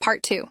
Part 2.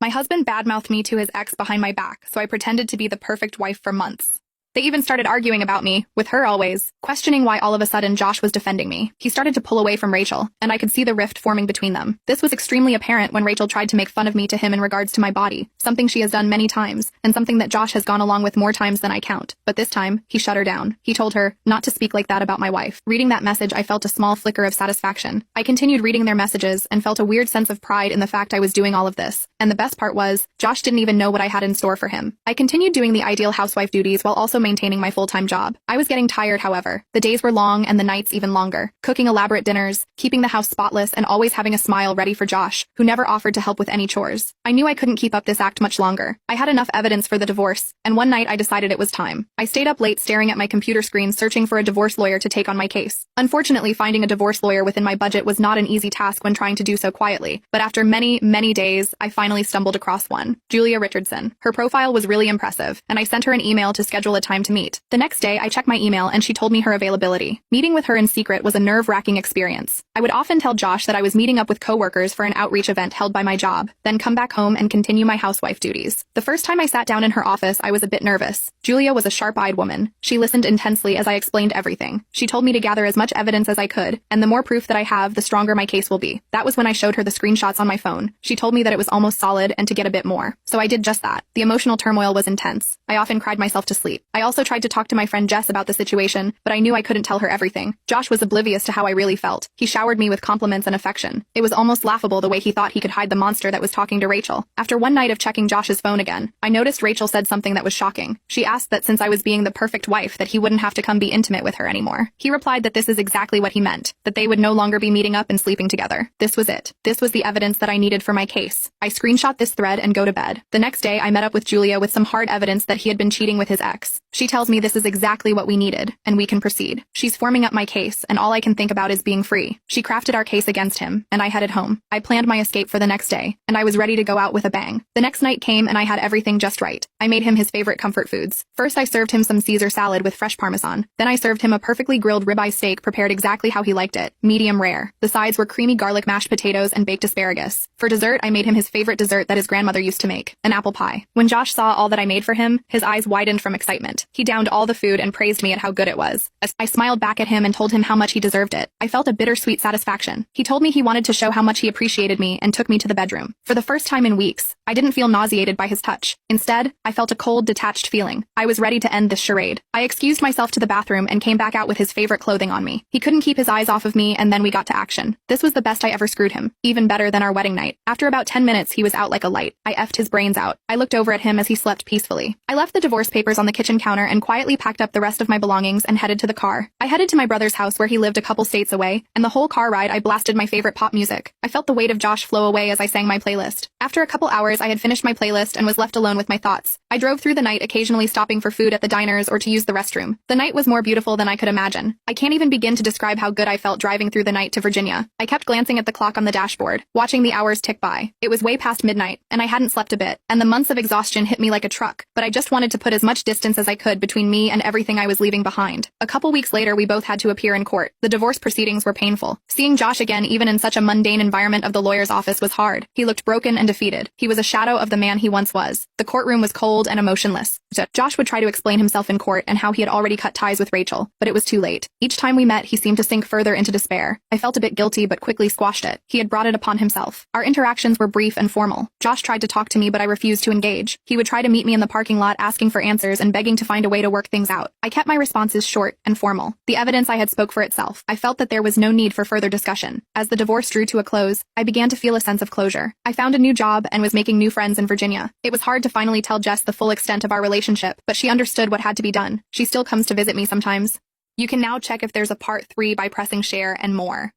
My husband badmouthed me to his ex behind my back, so I pretended to be the perfect wife for months. They even started arguing about me, with her always, questioning why all of a sudden Josh was defending me. He started to pull away from Rachel, and I could see the rift forming between them. This was extremely apparent when Rachel tried to make fun of me to him in regards to my body, something she has done many times, and something that Josh has gone along with more times than I count. But this time, he shut her down. He told her not to speak like that about my wife. Reading that message, I felt a small flicker of satisfaction. I continued reading their messages and felt a weird sense of pride in the fact I was doing all of this. And the best part was, Josh didn't even know what I had in store for him. I continued doing the ideal housewife duties while also maintaining my full-time job. I was getting tired, however. The days were long and the nights even longer. Cooking elaborate dinners, keeping the house spotless, and always having a smile ready for Josh, who never offered to help with any chores. I knew I couldn't keep up this act much longer. I had enough evidence for the divorce, and one night I decided it was time. I stayed up late staring at my computer screen searching for a divorce lawyer to take on my case. Unfortunately, finding a divorce lawyer within my budget was not an easy task when trying to do so quietly, but after many, many days, I finally stumbled across one. Julia Richardson. Her profile was really impressive, and I sent her an email to schedule a time to meet. The next day, I checked my email and she told me her availability. Meeting with her in secret was a nerve-wracking experience. I would often tell Josh that I was meeting up with coworkers for an outreach event held by my job, then come back home and continue my housewife duties. The first time I sat down in her office, I was a bit nervous. Julia was a sharp-eyed woman. She listened intensely as I explained everything. She told me to gather as much evidence as I could, and the more proof that I have, the stronger my case will be. That was when I showed her the screenshots on my phone. She told me that it was almost solid and to get a bit more. So I did just that. The emotional turmoil was intense. I often cried myself to sleep. I also tried to talk to my friend Jess about the situation, but I knew I couldn't tell her everything. Josh was oblivious to how I really felt. He showered me with compliments and affection. It was almost laughable the way he thought he could hide the monster that was talking to Rachel. After one night of checking Josh's phone again, I noticed Rachel said something that was shocking. She asked that since I was being the perfect wife that he wouldn't have to come be intimate with her anymore. He replied that this is exactly what he meant, that they would no longer be meeting up and sleeping together. This was it. This was the evidence that I needed for my case. I screenshot this thread and go to bed. The next day, I met up with Julia with some hard evidence that he had been cheating with his ex. She tells me this is exactly what we needed, and we can proceed. She's forming up my case, and all I can think about is being free. She crafted our case against him, and I headed home. I planned my escape for the next day, and I was ready to go out with a bang. The next night came, and I had everything just right. I made him his favorite comfort foods. First, I served him some Caesar salad with fresh Parmesan. Then I served him a perfectly grilled ribeye steak prepared exactly how he liked it, medium rare. The sides were creamy garlic mashed potatoes and baked asparagus. For dessert, I made him his favorite dessert that his grandmother used to make, an apple pie. When Josh saw all that I made for him, his eyes widened from excitement. He downed all the food and praised me at how good it was. As I smiled back at him and told him how much he deserved it, I felt a bittersweet satisfaction. He told me he wanted to show how much he appreciated me and took me to the bedroom. For the first time in weeks, I didn't feel nauseated by his touch. Instead, I felt a cold, detached feeling. I was ready to end this charade. I excused myself to the bathroom and came back out with his favorite clothing on me. He couldn't keep his eyes off of me, and then we got to action. This was the best I ever screwed him. Even better than our wedding night. After about 10 minutes, he was out like a light. I effed his brains out. I looked over at him as he slept peacefully. I left the divorce papers on the kitchen counter and quietly packed up the rest of my belongings and headed to the car. I headed to my brother's house where he lived a couple states away, and the whole car ride I blasted my favorite pop music. I felt the weight of Josh flow away as I sang my playlist. After a couple hours, I had finished my playlist and was left alone with my thoughts. I drove through the night, occasionally stopping for food at the diners or to use the restroom. The night was more beautiful than I could imagine. I can't even begin to describe how good I felt driving through the night to Virginia. I kept glancing at the clock on the dashboard, watching the hours tick by. It was way past midnight, and I hadn't slept a bit, and the months of exhaustion hit me like a truck, but I just wanted to put as much distance as I could between me and everything I was leaving behind. A couple weeks later, we both had to appear in court. The divorce proceedings were painful. Seeing Josh again, even in such a mundane environment of the lawyer's office, was hard. He looked broken and defeated. He was a shadow of the man he once was. The courtroom was cold and emotionless. Josh would try to explain himself in court and how he had already cut ties with Rachel, but it was too late. Each time we met, he seemed to sink further into despair. I felt a bit guilty but quickly squashed it. He had brought it upon himself. Our interactions were brief and formal. Josh tried to talk to me, but I refused to engage. He would try to meet me in the parking lot asking for answers and begging to find a way to work things out. I kept my responses short and formal. The evidence I had spoke for itself. I felt that there was no need for further discussion. As the divorce drew to a close, I began to feel a sense of closure. I found a new job and was making new friends in Virginia. It was hard to finally tell Jess the full extent of our relationship, but she understood what had to be done. She still comes to visit me sometimes. You can now check if there's a part 3 by pressing share and more.